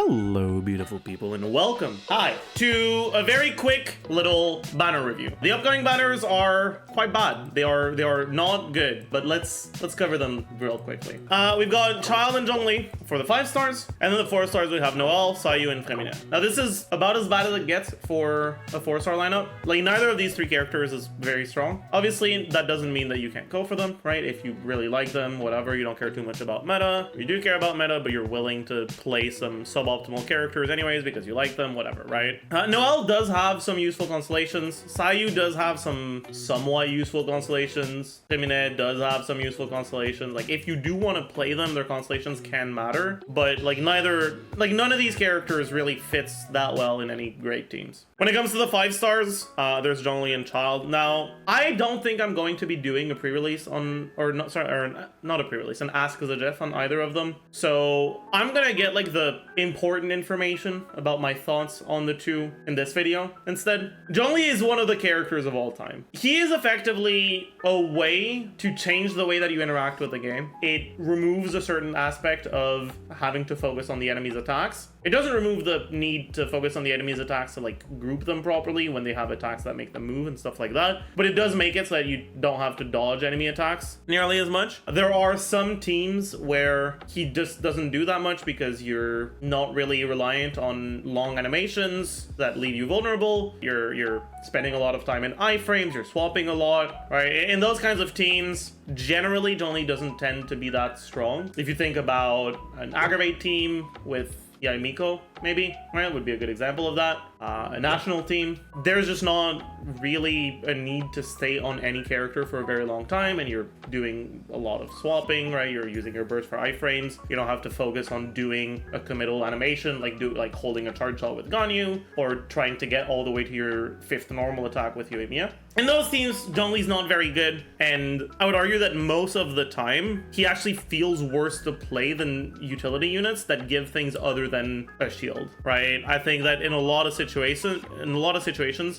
Hello, beautiful people, and welcome, to a very quick little banner review. The upcoming banners are quite bad. They are not good, but let's cover them real quickly. We've got Child and Zhongli for the 5 stars, and then the 4 stars we have Noelle, Sayu, and Freminet. Now this is about as bad as it gets for a 4-star lineup. Like, neither of these 3 characters is very strong. Obviously, that doesn't mean that you can't go for them, right? If you really like them, whatever, you don't care too much about meta. You do care about meta, but you're willing to play some suboptimal characters anyways because you like them, whatever, right? Noelle does have some useful constellations. Sayu does have some somewhat useful constellations. Freminet does have some useful constellations. Like, if you do want to play them, their constellations can matter, but like none of these characters really fits that well in any great teams. When it comes to the 5 stars, there's Zhongli and Child. Now, I don't think I'm going to be doing a pre-release on, not a pre-release, an Ask as a GIF on either of them. So I'm gonna get like the important information about my thoughts on the 2 in this video instead. Zhongli is one of the characters of all time. He is effectively a way to change the way that you interact with the game. It removes a certain aspect of having to focus on the enemy's attacks. It doesn't remove the need to focus on the enemy's attacks to like group them properly when they have attacks that make them move and stuff like that. But it does make it so that you don't have to dodge enemy attacks nearly as much. There are some teams where he just doesn't do that much because you're not really reliant on long animations that leave you vulnerable. You're spending a lot of time in iframes, you're swapping a lot, right? In those kinds of teams, generally Zhongli doesn't tend to be that strong. If you think about an aggravate team with Miko, maybe, right? Would be a good example of that. A national team, there's just not really a need to stay on any character for a very long time, and you're doing a lot of swapping, right? You're using your burst for iframes. You don't have to focus on doing a committal animation, like holding a charge shot with Ganyu, or trying to get all the way to your 5th normal attack with Yoimiya. In those teams, Zhongli's not very good, and I would argue that most of the time, he actually feels worse to play than utility units that give things other than a shield, right? I think that in a lot of situations,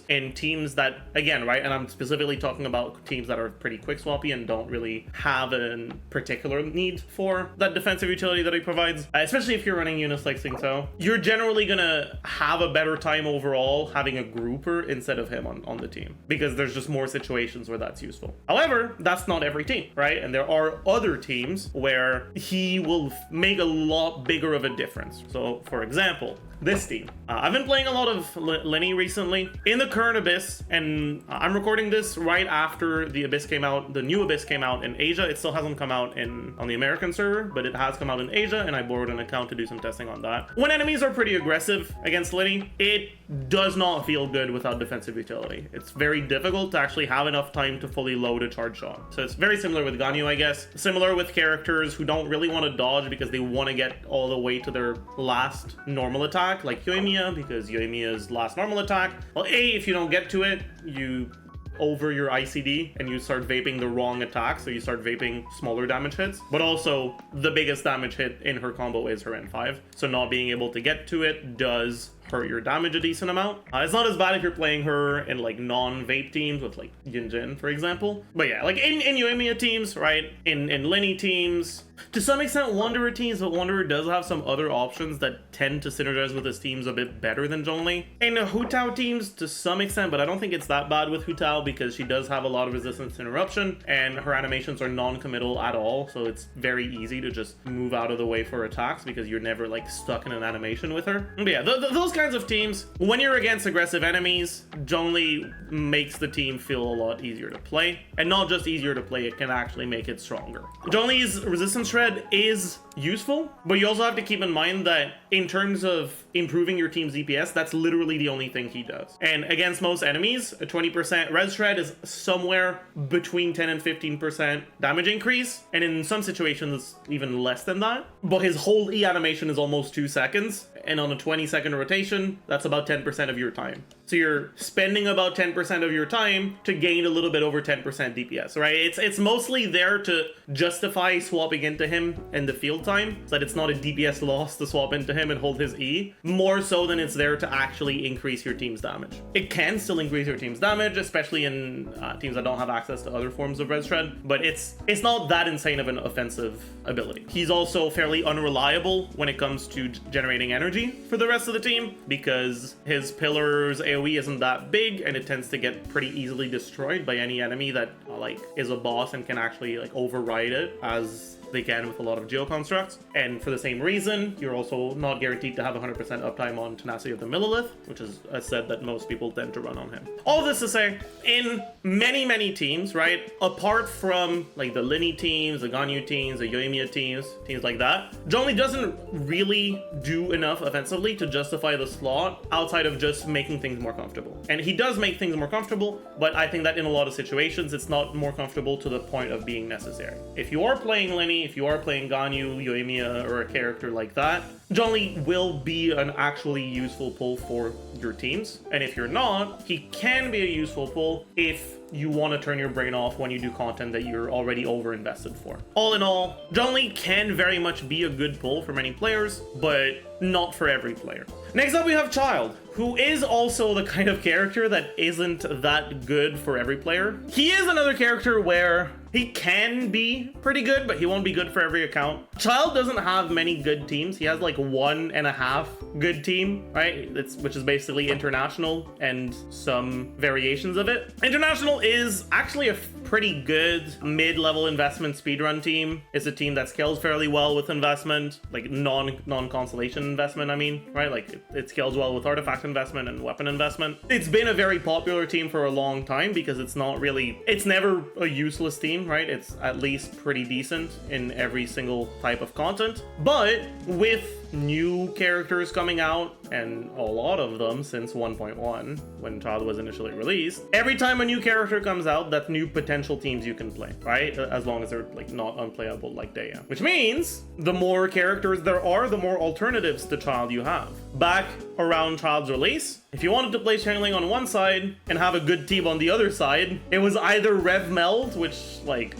in teams that, again, right, and I'm specifically talking about teams that are pretty quick swappy and don't really have a particular need for that defensive utility that he provides, especially if you're running units like Singto, you're generally gonna have a better time overall having a grouper instead of him on the team, because there's just more situations where that's useful. However, that's not every team, right? And there are other teams where he will make a lot bigger of a difference. So, for example, this team. I've been playing a lot of Lenny recently in the current Abyss, and I'm recording this right after the Abyss came out. The new Abyss came out in Asia. It still hasn't come out on the American server, but it has come out in Asia, and I borrowed an account to do some testing on that. When enemies are pretty aggressive against Lenny, it does not feel good without defensive utility. It's very difficult to actually have enough time to fully load a charge shot. So it's very similar with Ganyu, I guess. Similar with characters who don't really want to dodge because they want to get all the way to their last normal attack, like Yoimiya, because Yoimiya's last normal attack, well, if you don't get to it, you over your ICD and you start vaping the wrong attack, so you start vaping smaller damage hits, but also the biggest damage hit in her combo is her N5, so not being able to get to it does hurt your damage a decent amount. It's not as bad if you're playing her in like non-vape teams with like Genshin, for example. But yeah, like in Yoimiya teams, right? In Lenny teams, to some extent Wanderer teams, but Wanderer does have some other options that tend to synergize with his teams a bit better than Zhongli. In Hu Tao teams, to some extent, but I don't think it's that bad with Hu Tao because she does have a lot of resistance to interruption, and her animations are non-committal at all, so it's very easy to just move out of the way for attacks because you're never like stuck in an animation with her. But yeah, those kinds of teams, when you're against aggressive enemies, Zhongli makes the team feel a lot easier to play, and not just easier to play, it can actually make it stronger. Zhongli's resistance shred is useful, but you also have to keep in mind that in terms of improving your team's DPS, that's literally the only thing he does. And against most enemies, a 20% res shred is somewhere between 10 and 15% damage increase, and in some situations even less than that. But his whole E animation is almost 2 seconds, and on a 20-second rotation, constellation, that's about 10% of your time. So you're spending about 10% of your time to gain a little bit over 10% DPS, right? It's mostly there to justify swapping into him in the field time, so that it's not a DPS loss to swap into him and hold his E, more so than it's there to actually increase your team's damage. It can still increase your team's damage, especially in teams that don't have access to other forms of res shred, but it's not that insane of an offensive ability. He's also fairly unreliable when it comes to generating energy for the rest of the team, because his pillar's AoE isn't that big, and it tends to get pretty easily destroyed by any enemy that like is a boss and can actually like override it, as they can with a lot of geoconstructs. And for the same reason, you're also not guaranteed to have 100% uptime on Tenacity of the Millilith, which is a set that most people tend to run on him. All this to say, in many teams, right, apart from like the Linny teams, the Ganyu teams, the Yoimiya teams like that, Zhongli doesn't really do enough offensively to justify the slot outside of just making things more comfortable. And he does make things more comfortable, but I think that in a lot of situations, it's not more comfortable to the point of being necessary. If you are playing Linny, if you are playing Ganyu, Yoimiya, or a character like that, Zhongli will be an actually useful pull for your teams. And if you're not, he can be a useful pull if you want to turn your brain off when you do content that you're already over-invested for. All in all, Zhongli can very much be a good pull for many players, but not for every player. Next up, we have Child, who is also the kind of character that isn't that good for every player. He is another character where he can be pretty good, but he won't be good for every account. Child doesn't have many good teams. He has like 1.5 good team, right? Which is basically International and some variations of it. International is actually a pretty good mid-level investment speedrun team. It's a team that scales fairly well with investment, like non-constellation investment, I mean, right? Like it scales well with artifact investment and weapon investment. It's been a very popular team for a long time because it's never a useless team, right? It's at least pretty decent in every single type of content. But with new characters coming out, and a lot of them since 1.1 when Child was initially released, every time a new character comes out, that's new potential teams you can play, right? As long as they're like not unplayable like Daya. Which means the more characters there are, the more alternatives to Child you have. Back around Child's release, if you wanted to play channeling on one side and have a good team on the other side, it was either Rev Meld, which like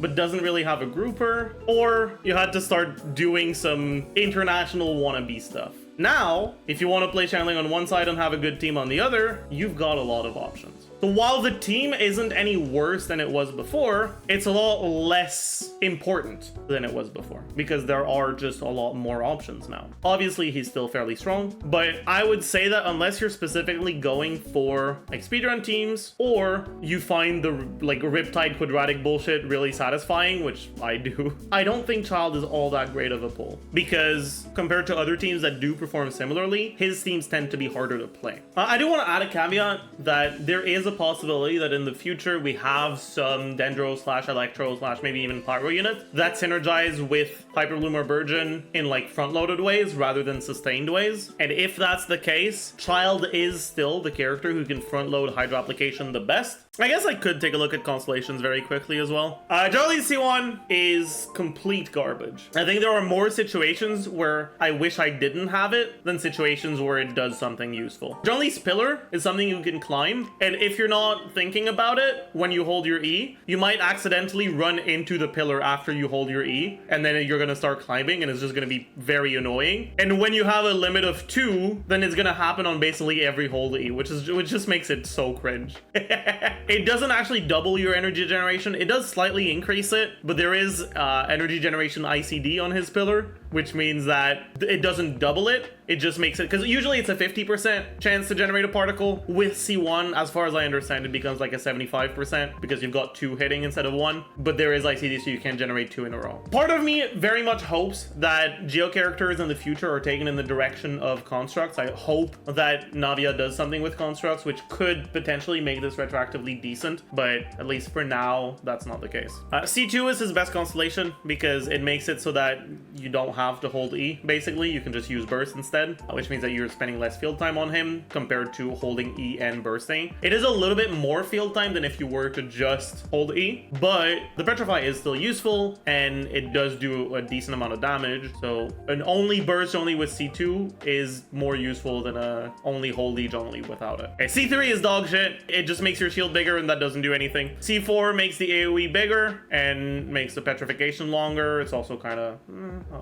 but doesn't really have a grouper, or you had to start doing some international wannabe stuff. Now, if you want to play channeling on one side and have a good team on the other, you've got a lot of options. So while the team isn't any worse than it was before, it's a lot less important than it was before because there are just a lot more options now. Obviously, he's still fairly strong, but I would say that unless you're specifically going for like speedrun teams, or you find the like Riptide quadratic bullshit really satisfying, which I do, I don't think Child is all that great of a pull, because compared to other teams that do perform similarly, his teams tend to be harder to play. I do want to add a caveat that there is a possibility that in the future we have some Dendro / Electro / maybe even Pyro units that synergize with Hyperbloom or Burgeon in like front-loaded ways rather than sustained ways. And if that's the case, Child is still the character who can front-load Hydro Application the best. I guess I could take a look at Constellations very quickly as well. Zhongli C1 is complete garbage. I think there are more situations where I wish I didn't have it than situations where it does something useful. Zhongli's Pillar is something you can climb, and if you're not thinking about it when you hold your E, you might accidentally run into the pillar after you hold your E, and then you're gonna start climbing, and it's just gonna be very annoying. And when you have a limit of 2, then it's gonna happen on basically every hold E, which just makes it so cringe. It doesn't actually double your energy generation. It does slightly increase it, but there is energy generation ICD on his pillar, which means that it doesn't double it. It just makes it, because usually it's a 50% chance to generate a particle. With C1, as far as I understand, it becomes like a 75% because you've got 2 hitting instead of 1, but there is ICD, so you can generate 2 in a row. Part of me very much hopes that geo characters in the future are taken in the direction of constructs. I hope that Navia does something with constructs, which could potentially make this retroactively decent, but at least for now, that's not the case. C2 is his best constellation because it makes it so that you don't have to hold E, basically. You can just use burst instead, which means that you're spending less field time on him compared to holding E and bursting. It is a little bit more field time than if you were to just hold E, but the Petrify is still useful, and it does do a decent amount of damage. So an only burst only with C2 is more useful than a only hold E only without it. Okay, C3 is dog shit. It just makes your shield bigger, and that doesn't do anything. C4 makes the AoE bigger and makes the petrification longer. It's also kind of,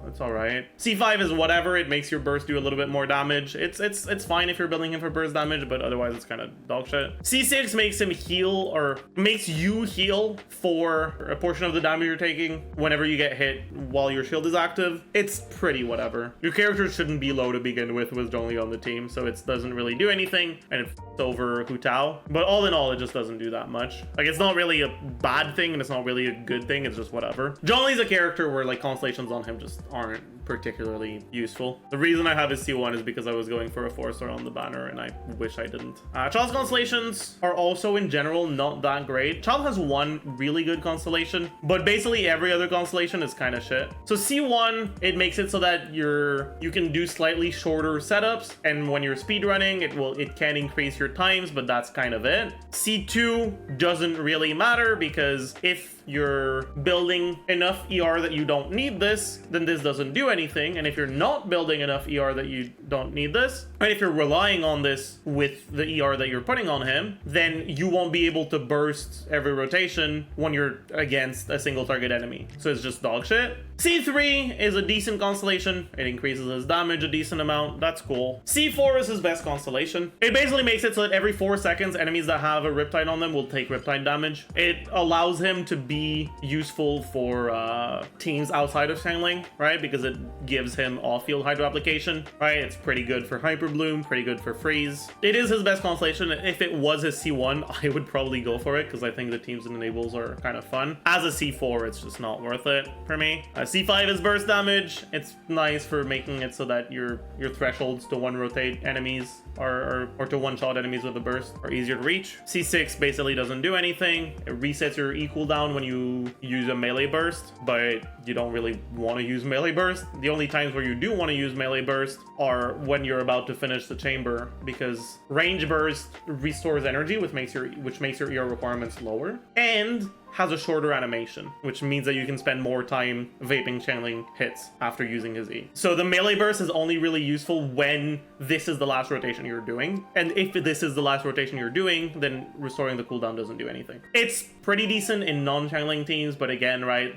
it's all right. C5 is whatever. It makes your burst do a little bit more damage. It's fine if you're building him for burst damage, but otherwise it's kind of dog shit. C6 makes him heal, or makes you heal for a portion of the damage you're taking whenever you get hit while your shield is active. It's pretty whatever. Your character shouldn't be low to begin with Zhongli on the team, so it doesn't really do anything, and it's over Hu Tao. But all in all, it just doesn't do that much. Like, it's not really a bad thing, and it's not really a good thing. It's just whatever. Zhongli's a character where like constellations on him just aren't particularly useful. The reason I have his C1 is because I was going for a 4-star on the banner, and I wish I didn't. Child's constellations are also in general not that great. Child has one really good constellation, but basically every other constellation is kind of shit. So C1, it makes it so that you can do slightly shorter setups, and when you're speedrunning, it can increase your times, but that's kind of it. C2 doesn't really matter, because if you're building enough ER that you don't need this, then this doesn't do anything. And if you're not building enough ER that you don't need this, and if you're relying on this with the ER that you're putting on him, then you won't be able to burst every rotation when you're against a single target enemy. So it's just dog shit. C3 is a decent constellation. It increases his damage a decent amount. That's cool. C4 is his best constellation. It basically makes it so that every 4 seconds, enemies that have a Riptide on them will take Riptide damage. It allows him to be useful for teams outside of Xiangling, right? Because it gives him off-field hydro application, right? It's pretty good for Hyper Bloom, pretty good for Freeze. It is his best constellation. If it was his C1, I would probably go for it, because I think the teams and enables are kind of fun. As a C4, it's just not worth it for me. C5 is burst damage. It's nice for making it so that your thresholds to one rotate enemies or to one-shot enemies with a burst are easier to reach. C6 basically doesn't do anything. It resets your E cooldown when you use a melee burst, but you don't really want to use melee burst. The only times where you do want to use melee burst are when you're about to finish the chamber, because range burst restores energy, which makes your ER requirements lower, and has a shorter animation, which means that you can spend more time vaping channeling hits after using his E. So the melee burst is only really useful when this is the last rotation you're doing. And if this is the last rotation you're doing, then restoring the cooldown doesn't do anything. It's pretty decent in non-channeling teams, but again, right,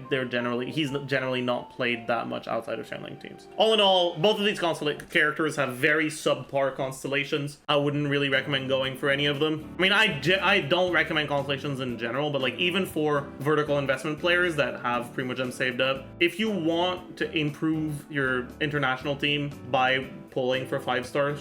he's generally not played that much outside of channeling teams. All in all, both of these characters have very subpar constellations. I wouldn't really recommend going for any of them. I mean, I don't recommend constellations in general, but like even for vertical investment players that have Primogem saved up, if you want to improve your international team by pulling for 5-star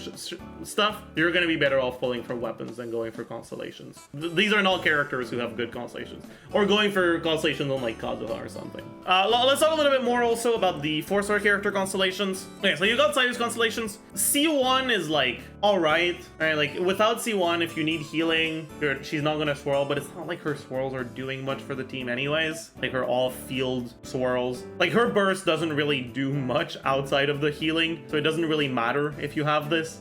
stuff, you're going to be better off pulling for weapons than going for constellations. These are not characters who have good constellations, or going for constellations on like Kazuha or something. Let's talk a little bit more also about the 4-star character constellations. Okay, so you got Sayu's constellations. C1 is like alright, right? Like without C1, if you need healing, she's not going to swirl, but it's not like her swirls are doing much for the team anyways. Like her off-field swirls, like her burst doesn't really do much outside of the healing, so it doesn't really matter if you have this.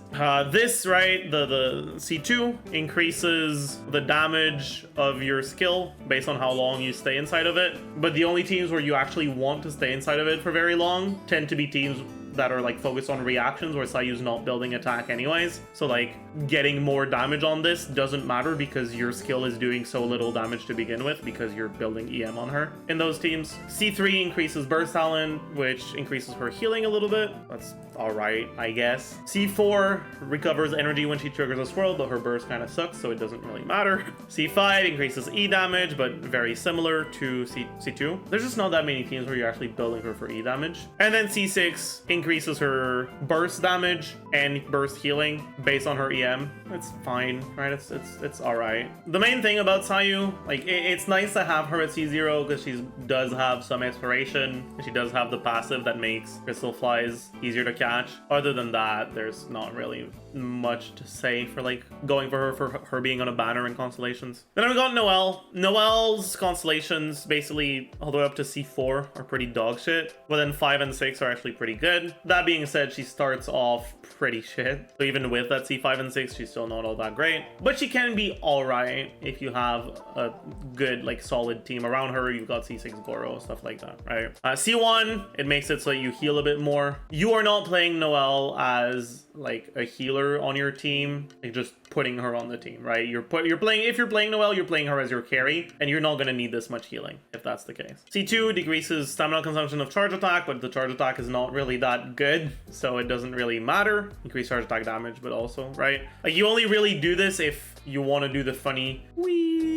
This, right, the C2 increases the damage of your skill based on how long you stay inside of it, but the only teams where you actually want to stay inside of it for very long tend to be teams that are like focused on reactions, where Sayu's not building attack anyways. So like getting more damage on this doesn't matter, because your skill is doing so little damage to begin with because you're building EM on her in those teams. C3 increases burst talent, which increases her healing a little bit. That's alright, I guess. C4 recovers energy when she triggers a swirl, but her burst kind of sucks, so it doesn't really matter. C5 increases E damage, but very similar to C2. There's just not that many teams where you're actually building her for E damage. And then C6 increases increases her burst damage and burst healing based on her EM. It's fine, right? It's all right. The main thing about Sayu, like it's nice to have her at C0 because she does have some exploration. She does have the passive that makes crystal flies easier to catch. Other than that, there's not really much to say for like going for her being on a banner in Constellations. Then we got Noelle. Noelle's Constellations basically all the way up to C4 are pretty dog shit, but then 5 and 6 are actually pretty good. That being said, she starts off pretty shit. So even with that C5 and 6, she's still not all that great, but she can be all right if you have a good like solid team around her. You've got C6 Goro, stuff like that, right? C1, it makes it so you heal a bit more. You are not playing Noelle as like a healer on your team, like just putting her on the team, right? If you're playing Noelle, you're playing her as your carry, and you're not going to need this much healing if that's the case. C2 decreases stamina consumption of charge attack, but the charge attack is not really that good, so it doesn't really matter. Increase charge attack damage, but also, right? Like you only really do this if you want to do the funny wee.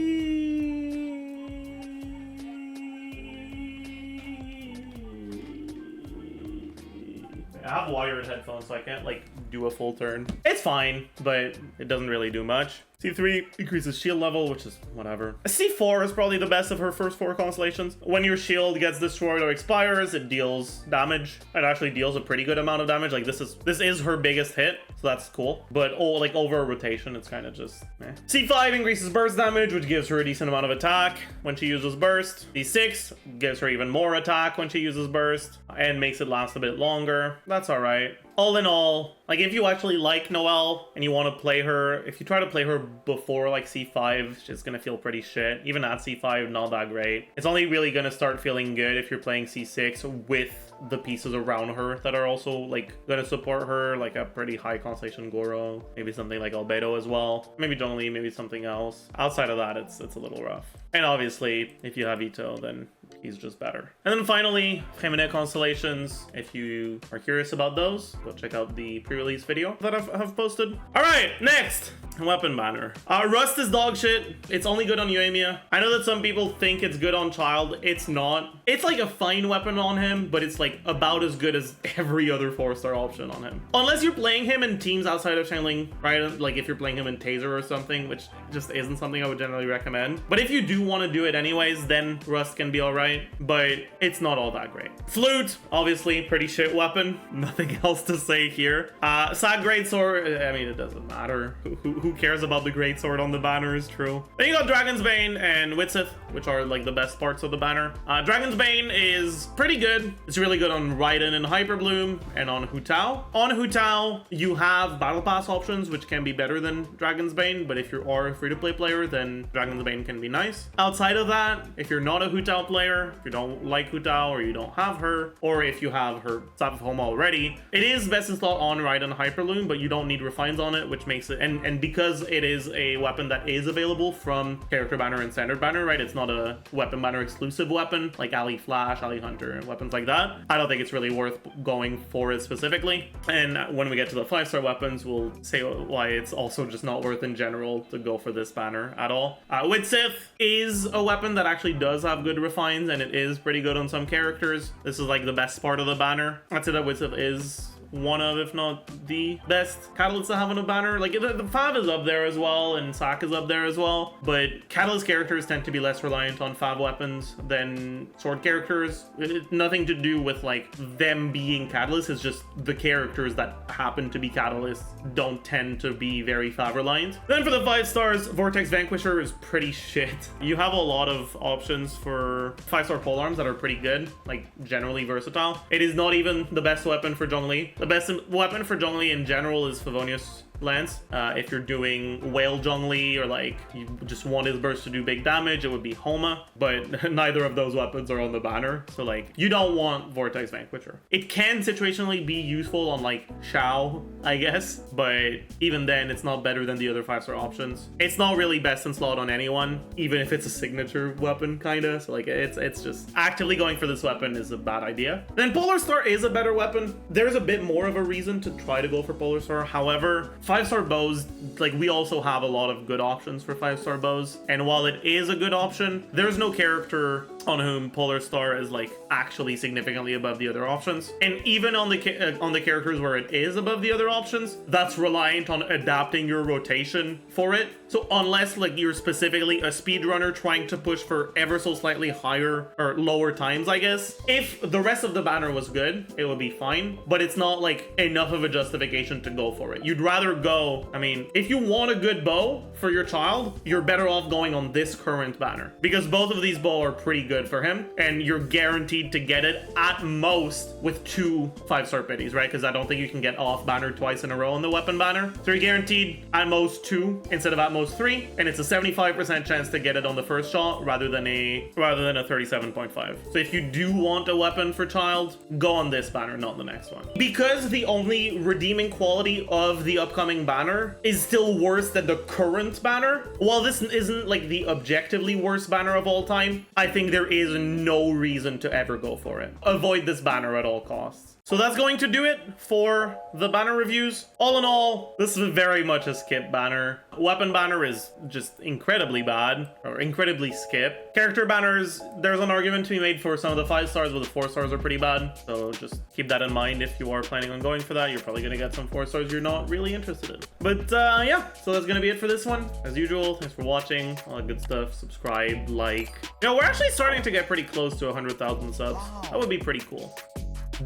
I have wired headphones, so I can't like do a full turn. It's fine, but it doesn't really do much. C3 increases shield level, which is whatever. C4 is probably the best of her first 4 constellations. When your shield gets destroyed or expires, it deals damage. It actually deals a pretty good amount of damage. Like this is her biggest hit, so that's cool. But like over a rotation, it's kind of just meh. C5 increases burst damage, which gives her a decent amount of attack when she uses burst. C6 gives her even more attack when she uses burst and makes it last a bit longer. That's all right. All in all, like if you actually like Noelle and you want to play her, if you try to play her before like C5, she's gonna feel pretty shit. Even at C5, not that great. It's only really gonna start feeling good if you're playing C6 with the pieces around her that are also like gonna support her, like a pretty high constellation Goro, maybe something like Albedo as well, maybe Zhongli, maybe something else. Outside of that, it's a little rough. And obviously, if you have Ito, then he's just better. And then finally, Freminet Constellations. If you are curious about those, go check out the pre-release video that I've posted. All right, next. Weapon banner. Rust is dog shit. It's only good on Yoimiya. I know that some people think it's good on Child. It's not. It's like a fine weapon on him, but it's like about as good as every other 4-star option on him. Unless you're playing him in teams outside of channeling, right? Like if you're playing him in Taser or something, which just isn't something I would generally recommend. But if you do want to do it anyways, then Rust can be all right, but it's not all that great. Flute, obviously, pretty shit weapon. Nothing else to say here. Sad Greatsword, I mean, it doesn't matter. Who cares about the Greatsword on the banner is true. Then you got Dragon's Bane and Witsith, which are like the best parts of the banner. Dragon's Bane is pretty good. It's really good on Raiden and Hyperbloom and on Hu Tao. On Hu Tao, you have Battle Pass options, which can be better than Dragon's Bane, but if you are a free-to-play player, then Dragon's Bane can be nice. Outside of that, if you're not a Hu Tao player, if you don't like Hu Tao or you don't have her, or if you have her Staff of Home already, it is best installed on Raiden Hyperloom, but you don't need refines on it, which makes it, and because it is a weapon that is available from character banner and standard banner, right? It's not a weapon banner exclusive weapon like Ali Flash, Ali Hunter, and weapons like that. I don't think it's really worth going for it specifically. And when we get to the 5-star weapons, we'll say why it's also just not worth in general to go for this banner at all. Witsith is a weapon that actually does have good refines, and it is pretty good on some characters. This is like the best part of the banner. I'd say that Witsith is one of, if not the best catalysts to have on a banner. Like the Fav is up there as well, and Sak is up there as well, but catalyst characters tend to be less reliant on Fav weapons than sword characters. It's nothing to do with like them being catalysts, it's just the characters that happen to be catalysts don't tend to be very Fav reliant. Then for the 5 stars, Vortex Vanquisher is pretty shit. You have a lot of options for 5-star polearms that are pretty good, like generally versatile. It is not even the best weapon for Zhongli. The best weapon for Zhongli in general is Favonius Lance. If you're doing Whale Zhongli or like you just want his burst to do big damage, it would be Homa, but neither of those weapons are on the banner, so like you don't want Vortex Vanquisher. It can situationally be useful on like Shao, I guess, but even then it's not better than the other 5-star options. It's not really best in slot on anyone, even if it's a signature weapon kinda, so like it's just actively going for this weapon is a bad idea. Then Polar Star is a better weapon. There's a bit more of a reason to try to go for Polar Star. However, 5-star bows, like we also have a lot of good options for 5-star bows, and while it is a good option, there's no character on whom Polar Star is like actually significantly above the other options. And even on the characters where it is above the other options, that's reliant on adapting your rotation for it. So unless like you're specifically a speedrunner trying to push for ever so slightly higher or lower times, I guess, if the rest of the banner was good, it would be fine. But it's not like enough of a justification to go for it. You'd rather go, I mean, if you want a good bow for your child, you're better off going on this current banner, because both of these bow are pretty good for him, and you're guaranteed to get it at most with 2 5-star biddies, right? Because I don't think you can get off banner twice in a row on the weapon banner. So you're guaranteed at most 2 instead of at most 3, and it's a 75% chance to get it on the first shot rather than a 37.5. So if you do want a weapon for child, go on this banner, not the next one. Because the only redeeming quality of the upcoming banner is still worse than the current banner, while this isn't like the objectively worst banner of all time, I think there is no reason to ever go for it. Avoid this banner at all costs. So that's going to do it for the banner reviews. All in all, this is very much a skip banner. Weapon banner is just incredibly bad, or incredibly skip. Character banners, there's an argument to be made for some of the 5 stars, but the 4 stars are pretty bad. So just keep that in mind if you are planning on going for that. You're probably going to get some 4 stars you're not really interested in. But yeah, so that's going to be it for this one. As usual, thanks for watching. All that good stuff. Subscribe, like. You know, we're actually starting to get pretty close to 100,000 subs. That would be pretty cool.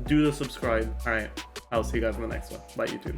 Do the subscribe. All right, I'll see you guys in the next one. Bye, YouTube.